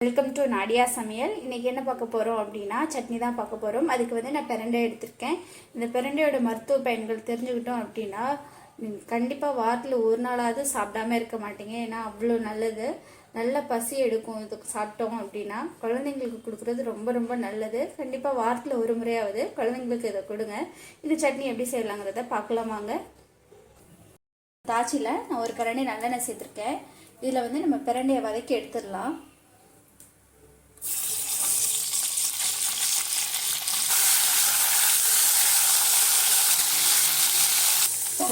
Welcome to Nadia சமையல். இன்றைக்கி என்ன பார்க்க போகிறோம் அப்படின்னா சட்னி தான் பார்க்க போகிறோம். அதுக்கு வந்து நான் பிரண்டை எடுத்திருக்கேன். இந்த பிரண்டையோட மருத்துவ பயன்கள் தெரிஞ்சுக்கிட்டோம் அப்படின்னா கண்டிப்பாக வாரத்தில் ஒரு நாளாவது சாப்பிடாம இருக்க மாட்டீங்க. ஏன்னா அவ்வளோ நல்லது, நல்ல பசி எடுக்கும். இதுக்கு சாப்பிட்டோம் அப்படின்னா குழந்தைங்களுக்கு கொடுக்குறது ரொம்ப ரொம்ப நல்லது. கண்டிப்பாக வாரத்தில் ஒரு முறையாவது குழந்தைங்களுக்கு இதை கொடுங்க. இது சட்னி எப்படி செய்யலாங்கிறத பார்க்கலாமாங்க. தாச்சியில் நான் ஒரு கரண்டி நல்லெண்ணெய் சேர்த்துருக்கேன். இதில் வந்து நம்ம பிரண்டையை வதக்கி எடுத்துடலாம்.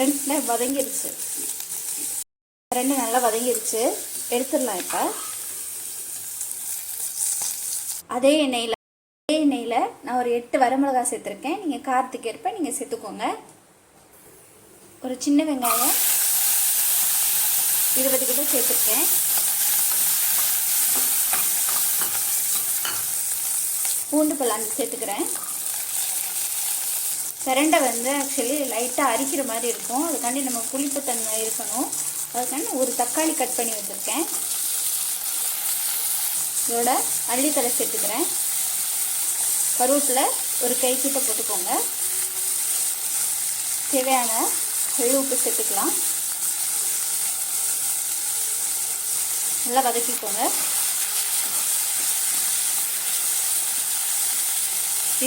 ரெண்டு வதங்கிருச்சு, ரெண்டு நல்லா வதங்கிருச்சு, எடுத்துடலாம். இப்போ அதே எண்ணெயில் நான் ஒரு 8 வரமிளகாய் சேர்த்துருக்கேன். நீங்கள் காரத்துக்கு ஏற்ப நீங்கள் சேர்த்துக்கோங்க. ஒரு சின்ன வெங்காயம் 20 கிட்ட சேர்த்துருக்கேன். பூண்டு பல் 5 சேர்த்துக்கிறேன். பிரண்டை வந்து ஆக்சுவலி லைட்டாக அரிக்கிற மாதிரி இருக்கும். அதுக்காண்டி நம்ம புளிப்புத்தன்மை இருக்கணும். அதுக்காண்டி ஒரு தக்காளி கட் பண்ணி வச்சுருக்கேன். இதோட அள்ளித்தலை சேர்த்துக்கிறேன். கருவேப்பிலை ஒரு கைக்கிட்ட போட்டுக்கோங்க. தேவையான உப்பு சேர்த்துக்கலாம். நல்லா வதக்கிக்கோங்க.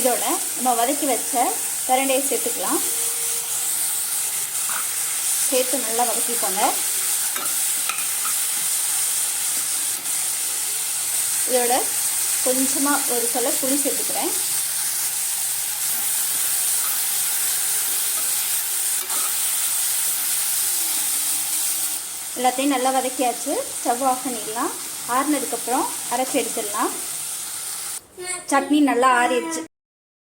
இதோட நம்ம வதக்கி வச்ச பிரண்டையை சேர்த்துக்கலாம். சேர்த்து நல்லா வதக்கிக்கோங்க. இதோட கொஞ்சமாக ஒரு சொல்ல புளி சேர்த்துக்கிறேன். எல்லாத்தையும் நல்லா வதக்கியாச்சு. ஸ்டவ் ஆஃப் பண்ணிடலாம். ஆறுனதுக்கப்புறம் அரைச்சி எடுத்துடலாம். சட்னி நல்லா ஆறிடுச்சு.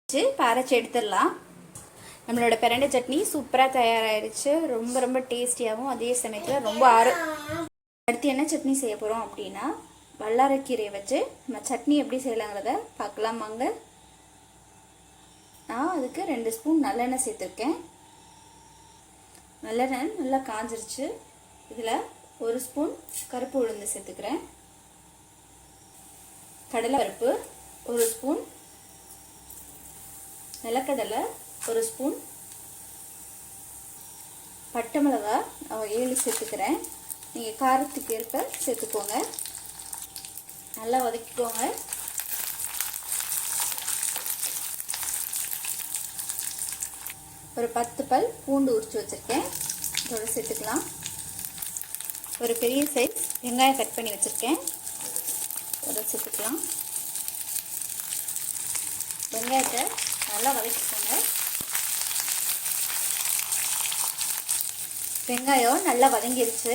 இப்போ அரைச்சி எடுத்துடலாம். நம்மளோட பிரண்டை சட்னி சூப்பராக தயாராகிடுச்சு. ரொம்ப ரொம்ப டேஸ்டியாகவும் அதே சமயத்தில் ரொம்ப அடுத்து என்ன சட்னி செய்ய போகிறோம் அப்படின்னா வல்லாரைக்கீரையை வச்சு நம்ம சட்னி எப்படி செய்யலாங்கிறத பார்க்கலாமாங்க. நான் அதுக்கு 2 ஸ்பூன் நல்லெண்ணெய் சேர்த்துருக்கேன். நல்லெண்ணெய் நல்லா காஞ்சிருச்சு. இதில் 1 ஸ்பூன் கருப்பு உளுந்து சேர்த்துக்கிறேன். கடலை பருப்பு 1 ஸ்பூன், நிலக்கடலை 1 ஸ்பூன், பட்டை மிளகாய் 7 சேர்த்துக்கிறேன். நீங்கள் காரத்துக்கு ஏற்ப சேர்த்துக்கோங்க. நல்லா வதக்கிக்கோங்க. ஒரு 10 பல் பூண்டு உரிச்சு வச்சுருக்கேன். இதோட சேர்த்துக்கலாம். ஒரு பெரிய சைஸ் வெங்காயம் கட் பண்ணி வச்சுருக்கேன். இதோட சேர்த்துக்கலாம். வெங்காயத்தை நல்லா வதக்கிக்கோங்க. வெங்காயம் நல்லா வதங்கிருச்சு.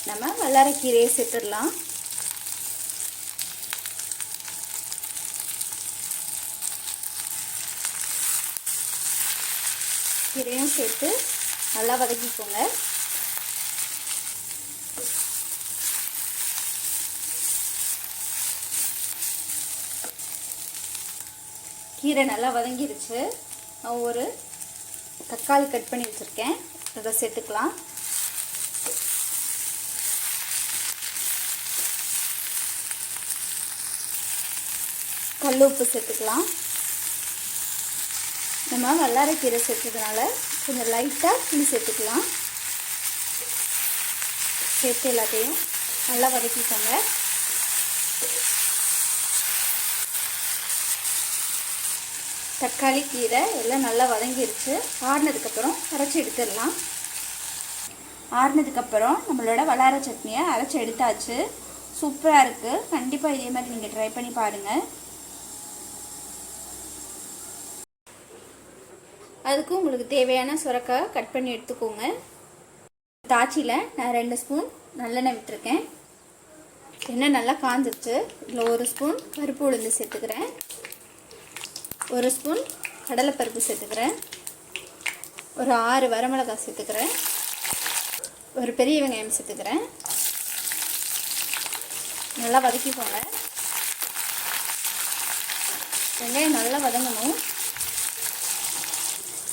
நம்ம வல்லாரைக்கீரையை சேர்த்துடலாம். கீரையும் சேர்த்து நல்லா வதக்கிக்கோங்க. கீரை நல்லா வதங்கிருச்சு. நான் ஒரு தக்காளி கட் பண்ணி வச்சுருக்கேன். அதை சேர்த்துக்கலாம். கல் உப்பு சேர்த்துக்கலாம். நம்ம வல்லாரைக்கீரை சேர்த்ததுனால கொஞ்சம் லைட்டாக புளி சேர்த்துக்கலாம். சேர்த்து எல்லாத்தையும் நல்லா வதக்கிக்கோங்க. தக்காளி கீரை எல்லாம் நல்லா வதங்கிருச்சு. ஆறுனதுக்கப்புறம் அரைச்சி எடுத்துடலாம். ஆறுனதுக்கப்புறம் நம்மளோட வல்லாரை சட்னியை அரைச்சி எடுத்தாச்சு. சூப்பராக இருக்குது. கண்டிப்பாக இதே மாதிரி நீங்கள் ட்ரை பண்ணி பாருங்கள். அதுக்கு உங்களுக்கு தேவையான சுரக்காய் கட் பண்ணி எடுத்துக்கோங்க. தாச்சியில் நான் 2 ஸ்பூன் நல்லெண்ணெய் விட்டுருக்கேன். எண்ணெய் நல்லா காஞ்சிருச்சு. இதில் 1 ஸ்பூன் கருப்பு உளுந்து சேர்த்துக்கிறேன். 1 ஸ்பூன் கடலைப்பருப்பு சேர்த்துக்கிறேன். ஒரு 6 வரமிளகாய் சேர்த்துக்கிறேன். ஒரு பெரிய வெங்காயம் சேர்த்துக்கிறேன். நல்லா வதக்கிக்கோங்க. வெங்காயம் நல்லா வதங்கணும்.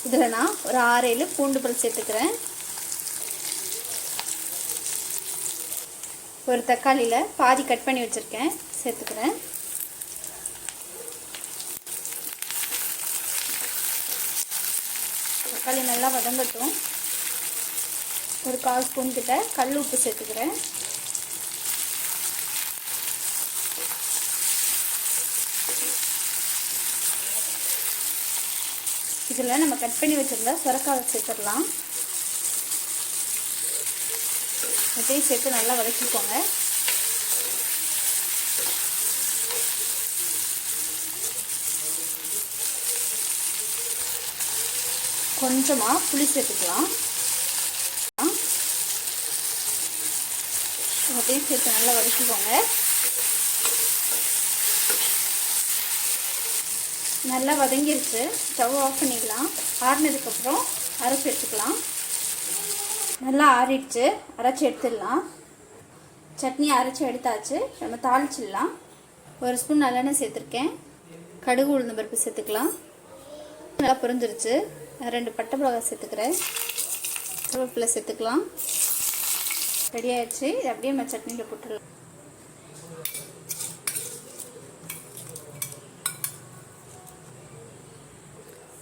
இதில் நான் ஒரு 6-7 பூண்டு பல் சேர்த்துக்கிறேன். ஒரு தக்காளியில் பாதி கட் பண்ணி வச்சுருக்கேன், சேர்த்துக்கிறேன். தக்காளி நல்லா வதங்கட்டும். ஒரு 1/4 ஸ்பூன் கிட்ட கல் உப்பு சேர்த்துக்கிறேன். இதில் நம்ம கட் பண்ணி வச்சுருந்தா சுரக்காவை சேர்த்துடலாம். அதையும் சேர்த்து நல்லா வதக்கிக்கோங்க. கொஞ்சமாக புளி சேர்த்துக்கலாம். அதையும் சேர்த்து நல்லா வதக்கிக்கோங்க. நல்லா வதங்கிருச்சு. ஸ்டவ் ஆஃப் பண்ணிக்கலாம். ஆறினதுக்கப்புறம் அரைச்சி எடுத்துக்கலாம். நல்லா ஆறிடுச்சு, அரைச்சி எடுத்துடலாம். சட்னி அரைச்சி எடுத்தாச்சு. நம்ம தாளிச்சிடலாம். 1 ஸ்பூன் நல்லெண்ணெய் சேர்த்துருக்கேன். கடுகு உளுந்து பருப்பு சேர்த்துக்கலாம். நல்லா பொரிஞ்சிருச்சு. 2 பட்டை மிளகாய் சேர்த்துக்கிறேன். கருவேப்பிலை சேர்த்துக்கலாம். ரெடி ஆயிடுச்சு. இது அப்படியே நம்ம சட்னியில் போட்டுடலாம்.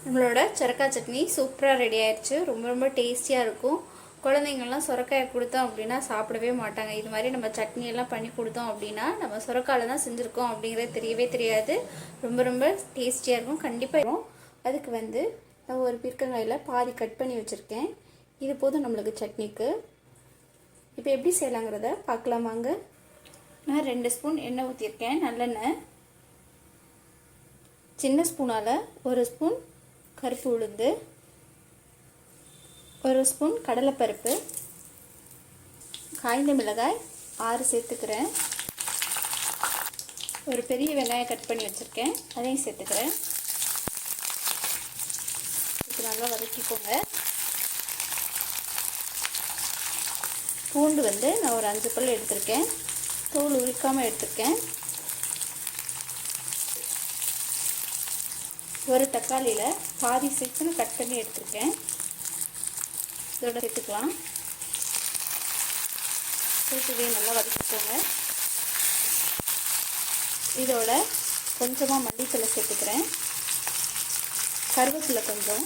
நம்மளோட சொரக்காய் சட்னி சூப்பராக ரெடி ஆயிடுச்சு. ரொம்ப ரொம்ப டேஸ்டியாக இருக்கும். குழந்தைங்கள்லாம் சொரக்காயை கொடுத்தோம் அப்படின்னா சாப்பிடவே மாட்டாங்க. இது மாதிரி நம்ம சட்னியெல்லாம் பண்ணி கொடுத்தோம் அப்படின்னா நம்ம சொரக்காயில் தான் செஞ்சுருக்கோம் அப்படிங்கிறது தெரியவே தெரியாது. ரொம்ப ரொம்ப டேஸ்டியாக இருக்கும். கண்டிப்பாக இருக்கும். அதுக்கு நான் ஒரு பீர்க்கங்காயில் பாதி கட் பண்ணி வச்சுருக்கேன். இது போதும் நம்மளுக்கு சட்னிக்கு. இப்போ எப்படி செய்யலாங்கிறத பார்க்கலாமாங்க. நான் 2 ஸ்பூன் எண்ணெய் ஊற்றிருக்கேன், நல்லெண்ணெய். சின்ன ஸ்பூனால் 1 ஸ்பூன் கருப்பு உளுந்து, 1 ஸ்பூன் கடலைப்பருப்பு, காய்ந்த மிளகாய் 6 சேர்த்துக்கிறேன். ஒரு பெரிய வெங்காயம் கட் பண்ணி வச்சுருக்கேன், அதையும் சேர்த்துக்கிறேன். இது நல்லா வதக்கிக்கோங்க. பூண்டு நான் ஒரு 5 பல் எடுத்திருக்கேன். தோல் உரிக்காமல் எடுத்திருக்கேன். ஒரு தக்காளியில் பாதி சைஸ்னு கட் பண்ணி எடுத்திருக்கேன். இதோட சேர்த்துக்கலாம். சேர்த்து நல்லா வதக்கிக்கோங்க. இதோட கொஞ்சமாக மல்லித்தலை சேர்த்துக்கிறேன். கருவேப்பிலை கொஞ்சம்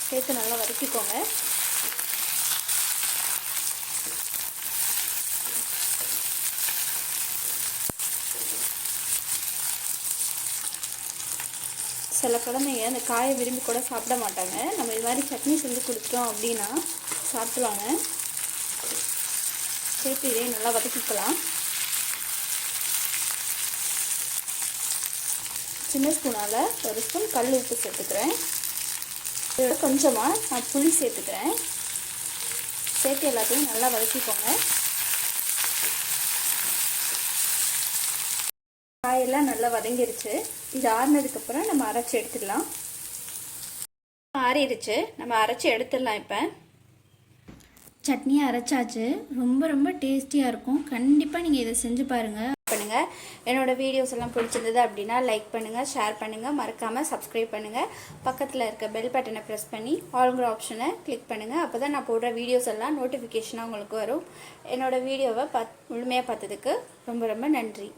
சேர்த்து நல்லா வதக்கிக்கோங்க. சில குழந்தைங்க அந்த காயை விரும்பி கூட சாப்பிட மாட்டாங்க. நம்ம இது மாதிரி சட்னி செஞ்சு கொடுத்தோம் அப்படின்னா சாப்பிடுவாங்க. சேர்த்து இதே நல்லா வதக்கிக்கலாம். சின்ன ஸ்பூனால் 1 ஸ்பூன் கல் உப்பு சேர்த்துக்கிறேன். இதோட கொஞ்சமாக நான் புளி சேர்த்துக்கிறேன். சேர்த்து எல்லாத்தையும் நல்லா வதக்கிக்கோங்க. காயெல்லாம் நல்லா வதங்கிருச்சு. இது ஆறினதுக்கப்புறம் நம்ம அரைச்சி எடுத்துடலாம். ஆறிடுச்சு, நம்ம அரைச்சி எடுத்துடலாம். இப்போ சட்னியை அரைச்சாச்சு. ரொம்ப ரொம்ப டேஸ்டியாக இருக்கும். கண்டிப்பாக நீங்கள் இதை செஞ்சு பாருங்கள். என்னோடய வீடியோஸ் எல்லாம் பிடிச்சிருந்தது அப்படின்னா லைக் பண்ணுங்கள், ஷேர் பண்ணுங்கள், மறக்காமல் சப்ஸ்கிரைப் பண்ணுங்கள். பக்கத்தில் இருக்க பெல் பட்டனை ப்ரெஸ் பண்ணி ஆல்ங்கிற ஆப்ஷனை கிளிக் பண்ணுங்கள். அப்போ தான் நான் போடுற வீடியோஸ் எல்லாம் நோட்டிஃபிகேஷனாக உங்களுக்கு வரும். என்னோடய வீடியோவை முழுமையாக பார்த்ததுக்கு ரொம்ப ரொம்ப நன்றி.